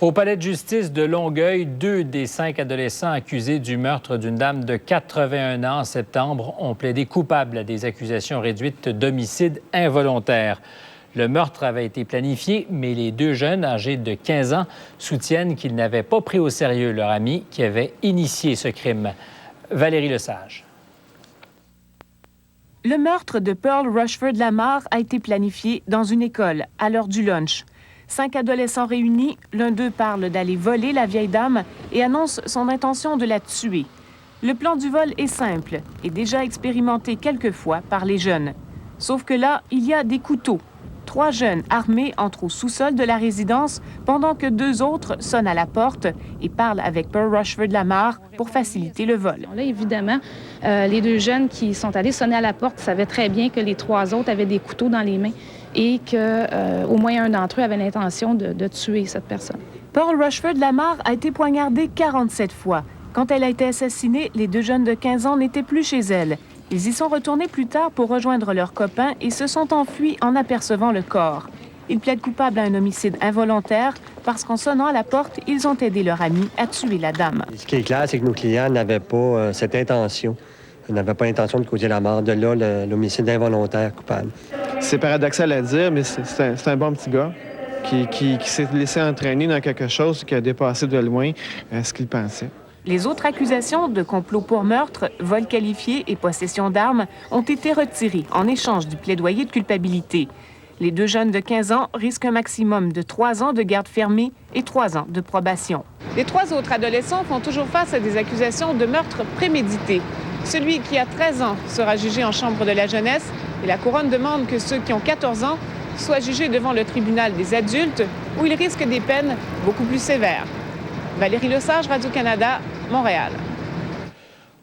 Au palais de justice de Longueuil, 2 des 5 adolescents accusés du meurtre d'une dame de 81 ans en septembre ont plaidé coupables à des accusations réduites d'homicide involontaire. Le meurtre avait été planifié, mais les 2 jeunes, âgés de 15 ans, soutiennent qu'ils n'avaient pas pris au sérieux leur ami qui avait initié ce crime. Valérie Lesage. Le meurtre de Pearl Rushford Lamar a été planifié dans une école à l'heure du lunch. 5 adolescents réunis, l'un d'eux parle d'aller voler la vieille dame et annonce son intention de la tuer. Le plan du vol est simple et déjà expérimenté quelques fois par les jeunes. Sauf que là, il y a des couteaux. 3 jeunes armés entrent au sous-sol de la résidence pendant que 2 autres sonnent à la porte et parlent avec Pearl Rushford Lamar pour faciliter le vol. Là, évidemment, les 2 jeunes qui sont allés sonner à la porte savaient très bien que les 3 autres avaient des couteaux dans les mains et qu'au moins un d'entre eux avait l'intention de tuer cette personne. Pearl Rushford Lamar a été poignardée 47 fois. Quand elle a été assassinée, les 2 jeunes de 15 ans n'étaient plus chez elle. Ils y sont retournés plus tard pour rejoindre leurs copains et se sont enfuis en apercevant le corps. Ils plaident coupables à un homicide involontaire parce qu'en sonnant à la porte, ils ont aidé leur ami à tuer la dame. Ce qui est clair, c'est que nos clients n'avaient pas cette intention. Ils n'avaient pas l'intention de causer la mort. De là, l'homicide involontaire coupable. C'est paradoxal à dire, mais c'est un bon petit gars qui s'est laissé entraîner dans quelque chose qui a dépassé de loin ce qu'il pensait. Les autres accusations de complot pour meurtre, vol qualifié et possession d'armes ont été retirées en échange du plaidoyer de culpabilité. Les 2 jeunes de 15 ans risquent un maximum de 3 ans de garde fermée et 3 ans de probation. Les 3 autres adolescents font toujours face à des accusations de meurtre prémédité. Celui qui a 13 ans sera jugé en chambre de la jeunesse et la couronne demande que ceux qui ont 14 ans soient jugés devant le tribunal des adultes où ils risquent des peines beaucoup plus sévères. Valérie Lesage, Radio-Canada, Montréal.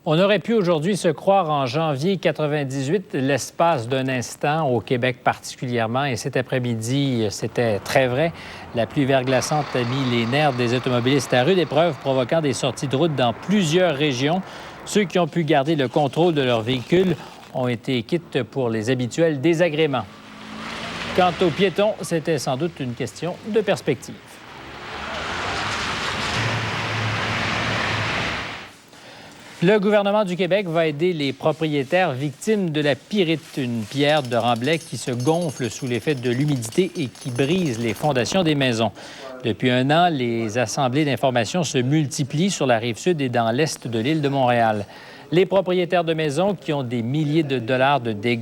On aurait pu aujourd'hui se croire en janvier 98, l'espace d'un instant, au Québec particulièrement, et cet après-midi, c'était très vrai. La pluie verglaçante a mis les nerfs des automobilistes à rude épreuve, provoquant des sorties de route dans plusieurs régions. Ceux qui ont pu garder le contrôle de leur véhicule ont été quittes pour les habituels désagréments. Quant aux piétons, c'était sans doute une question de perspective. Le gouvernement du Québec va aider les propriétaires victimes de la pyrite, une pierre de remblai qui se gonfle sous l'effet de l'humidité et qui brise les fondations des maisons. Depuis 1 an, les assemblées d'information se multiplient sur la Rive-Sud et dans l'est de l'île de Montréal. Les propriétaires de maisons qui ont des milliers de dollars de dégâts